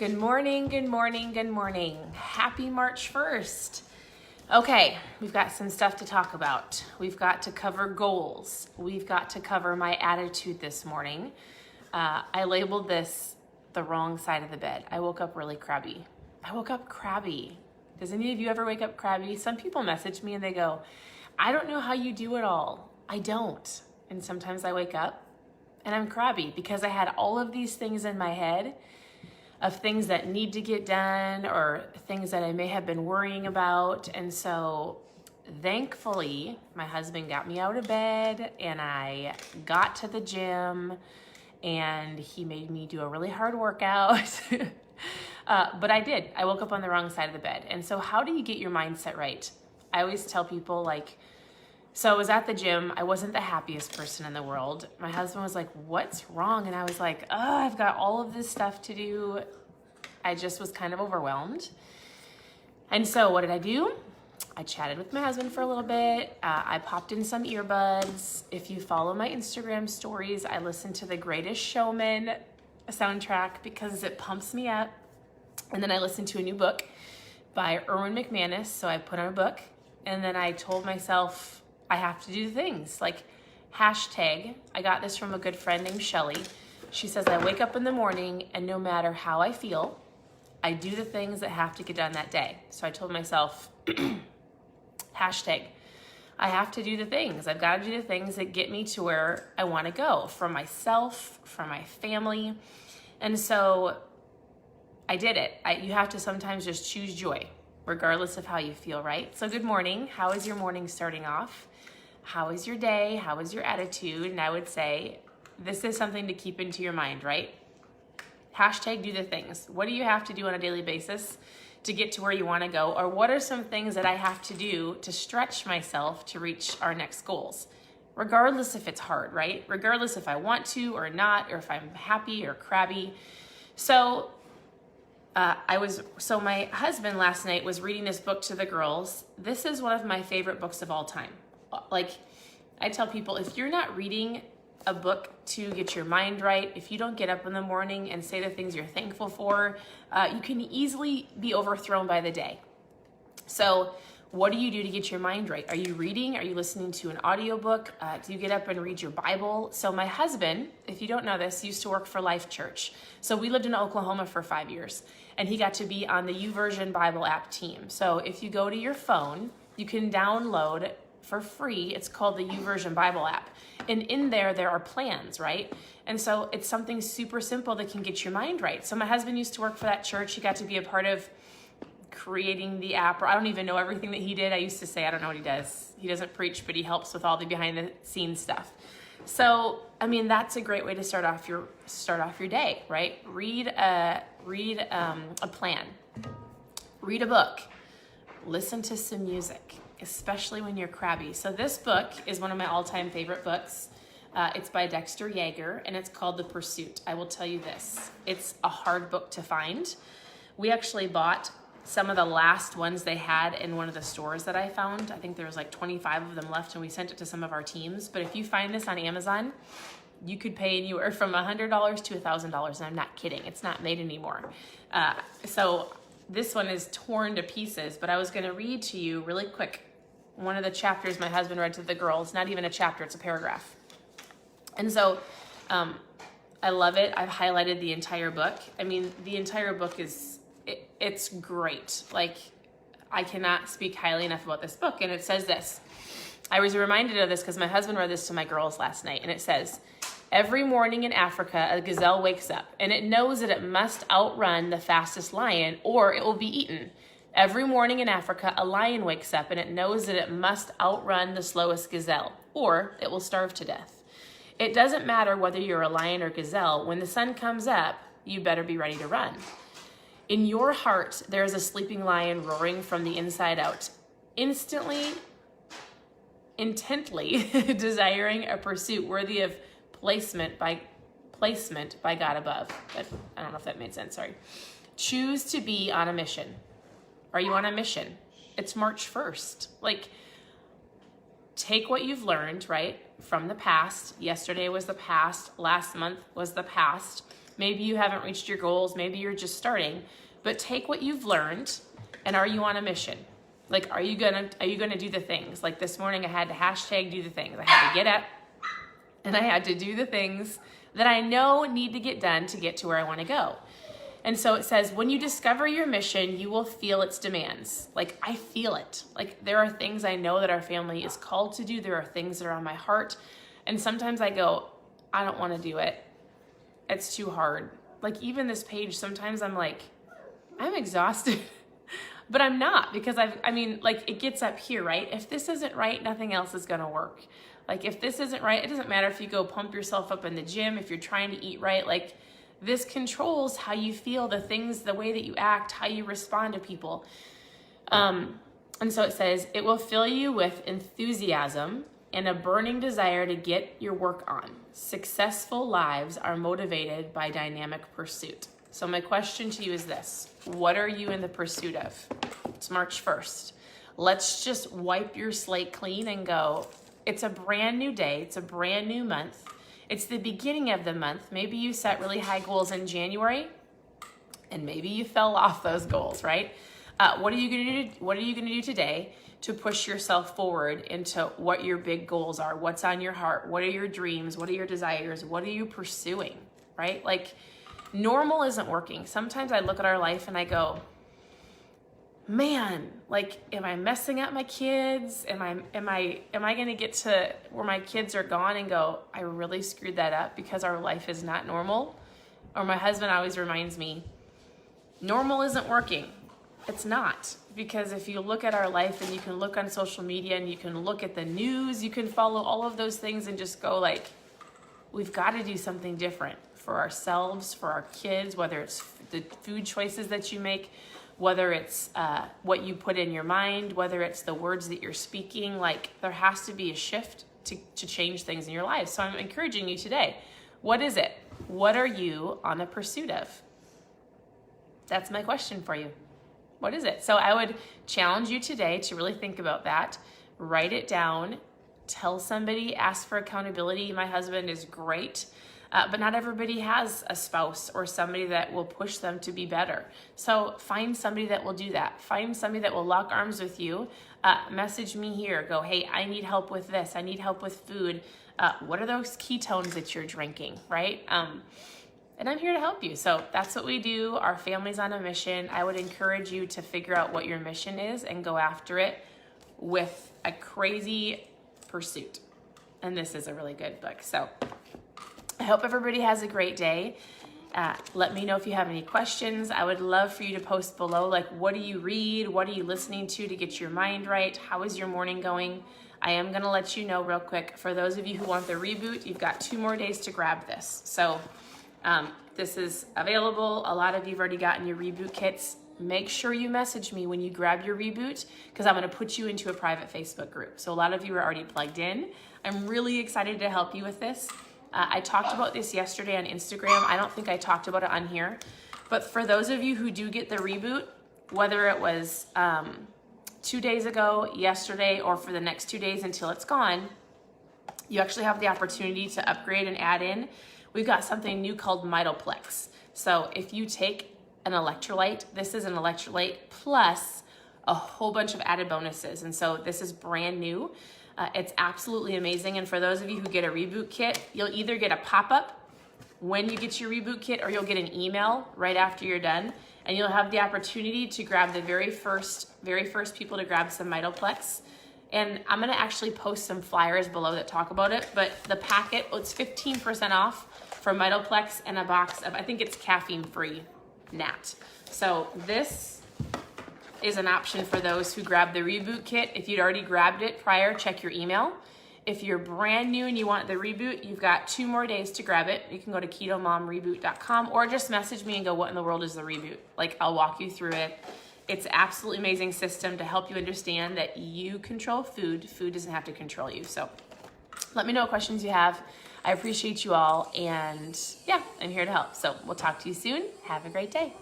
Good morning, good morning, good morning. Happy March 1st. Okay, we've got some stuff to talk about. We've got to cover goals. We've got to cover my attitude this morning. I labeled this the wrong side of the bed. I woke up really crabby. Does any of you ever wake up crabby? Some people message me and they go, I don't know how you do it all. I don't. And sometimes I wake up and I'm crabby because I had all of these things in my head of things that need to get done or things that I may have been worrying about. And so thankfully, my husband got me out of bed and I got to the gym and he made me do a really hard workout. But I did. I woke up on the wrong side of the bed. And so how do you get your mindset right? I always tell people so I was at the gym. I wasn't the happiest person in the world. My husband was like, what's wrong? And I was like, I've got all of this stuff to do. I just was kind of overwhelmed. And so what did I do? I chatted with my husband for a little bit. I popped in some earbuds. If you follow my Instagram stories, I listen to the Greatest Showman soundtrack because it pumps me up. And then I listened to a new book by Erwin McManus. So I put on a book and then I told myself, I have to do things like hashtag. I got this from a good friend named Shelly. She says, I wake up in the morning and no matter how I feel, I do the things that have to get done that day. So I told myself, hashtag, I have to do the things. I've got to do the things that get me to where I want to go for myself, for my family. And so I did it. You have to sometimes just choose joy, regardless of how you feel, right? So good morning. How is your morning starting off? How is your day? How is your attitude? And I would say, this is something to keep into your mind, right? Hashtag do the things. What do you have to do on a daily basis to get to where you want to go? Or what are some things that I have to do to stretch myself to reach our next goals? Regardless if it's hard, right? Regardless if I want to or not, or if I'm happy or crabby. So my husband last night was reading this book to the girls. This is one of my favorite books of all time. Like I tell people, if you're not reading a book to get your mind right, if you don't get up in the morning and say the things you're thankful for, you can easily be overthrown by the day. So what do you do to get your mind right? Are you reading? Are you listening to an audiobook? Do you get up and read your Bible? So my husband, if you don't know this, used to work for Life Church. So we lived in Oklahoma for 5 years and he got to be on the Youversion Bible App team. So if you go to your phone, you can download for free. It's called the Youversion Bible App. And in there are plans, right? And so it's something super simple that can get your mind right. So my husband used to work for that church. He got to be a part of creating the app, or I don't even know everything that he did. I used to say, I don't know what he does. He doesn't preach, but he helps with all the behind the scenes stuff. So, I mean, that's a great way to start off your day, right? Read a plan, read a book, listen to some music, especially when you're crabby. So this book is one of my all-time favorite books. It's by Dexter Yeager and it's called The Pursuit. I will tell you this, it's a hard book to find. We actually bought some of the last ones they had in one of the stores that I found. I think there was like 25 of them left and we sent it to some of our teams. But if you find this on Amazon, you could pay anywhere from $100 to $1,000. And I'm not kidding, it's not made anymore. So this one is torn to pieces, but I was gonna read to you really quick one of the chapters my husband read to the girls. Not even a chapter, it's a paragraph. And so I love it. I've highlighted the entire book. I mean, the entire book it's great. Like, I cannot speak highly enough about this book. And it says this. I was reminded of this because my husband read this to my girls last night. And it says, every morning in Africa, a gazelle wakes up and it knows that it must outrun the fastest lion or it will be eaten. Every morning in Africa, a lion wakes up and it knows that it must outrun the slowest gazelle or it will starve to death. It doesn't matter whether you're a lion or gazelle. When the sun comes up, you better be ready to run. In your heart, there is a sleeping lion roaring from the inside out, intently desiring a pursuit worthy of placement by God above. But I don't know if that made sense, sorry. Choose to be on a mission. Are you on a mission? It's March 1st. Like, take what you've learned, right, from the past. Yesterday was the past. Last month was the past. Maybe you haven't reached your goals. Maybe you're just starting. But take what you've learned, and are you on a mission? Like, are you gonna do the things? Like this morning I had to hashtag do the things. I had to get up and I had to do the things that I know need to get done to get to where I want to go. And so it says, when you discover your mission, you will feel its demands. Like, I feel it. Like, there are things I know that our family is called to do. There are things that are on my heart. And sometimes I go, I don't want to do it. It's too hard. Like, even this page, sometimes I'm like, I'm exhausted. But I'm not, because it gets up here, right? If this isn't right, nothing else is going to work. Like, if this isn't right, it doesn't matter if you go pump yourself up in the gym, if you're trying to eat right. Like, this controls how you feel, the things, the way that you act, how you respond to people. And so it says, it will fill you with enthusiasm and a burning desire to get your work on. Successful lives are motivated by dynamic pursuit. So my question to you is this: what are you in the pursuit of? It's March 1st. Let's just wipe your slate clean and go, it's a brand new day. It's a brand new month. It's the beginning of the month. Maybe you set really high goals in January and maybe you fell off those goals, right? What are you gonna do? What are you gonna do today to push yourself forward into what your big goals are? What's on your heart? What are your dreams? What are your desires? What are you pursuing, right? Like, normal isn't working. Sometimes I look at our life and I go, man, like, am I messing up my kids? Am I gonna get to where my kids are gone and go, I really screwed that up because our life is not normal? Or my husband always reminds me, normal isn't working. It's not. Because if you look at our life and you can look on social media and you can look at the news, you can follow all of those things and just go like, we've got to do something different for ourselves, for our kids, whether it's the food choices that you make, whether it's what you put in your mind, whether it's the words that you're speaking. Like, there has to be a shift to change things in your life. So I'm encouraging you today. What is it? What are you on the pursuit of? That's my question for you. What is it? So I would challenge you today to really think about that. Write it down. Tell somebody, ask for accountability. My husband is great, but not everybody has a spouse or somebody that will push them to be better. So find somebody that will do that. Find somebody that will lock arms with you. Message me here. Go, hey, I need help with this. I need help with food. What are those ketones that you're drinking, right? And I'm here to help you. So that's what we do. Our family's on a mission. I would encourage you to figure out what your mission is and go after it with a crazy pursuit. And this is a really good book. So I hope everybody has a great day. Let me know if you have any questions. I would love for you to post below, like, what do you read? What are you listening to get your mind right? How is your morning going? I am gonna let you know real quick, for those of you who want the reboot, you've got 2 more days to grab this. So this is available. A lot of you have already gotten your reboot kits. Make sure you message me when you grab your reboot, because I'm going to put you into a private Facebook group. So a lot of you are already plugged in. I'm really excited to help you with this. I talked about this yesterday on Instagram. I don't think I talked about it on here. But for those of you who do get the reboot, whether it was 2 days ago, yesterday, or for the next 2 days until it's gone, you actually have the opportunity to upgrade and add in. We've got something new called Mitoplex. So if you take an electrolyte, this is an electrolyte plus a whole bunch of added bonuses. And so this is brand new. It's absolutely amazing. And for those of you who get a reboot kit, you'll either get a pop-up when you get your reboot kit, or you'll get an email right after you're done. And you'll have the opportunity to grab the very first people to grab some Mitoplex. And I'm gonna actually post some flyers below that talk about it, but the packet, it's 15% off for Mitoplex and a box of, I think it's caffeine-free Nat. So this is an option for those who grab the reboot kit. If you'd already grabbed it prior, check your email. If you're brand new and you want the reboot, you've got 2 more days to grab it. You can go to KetoMOMreboot.com or just message me and go, what in the world is the reboot? Like, I'll walk you through it. It's an absolutely amazing system to help you understand that you control food. Food doesn't have to control you. So let me know what questions you have. I appreciate you all. And yeah, I'm here to help. So we'll talk to you soon. Have a great day.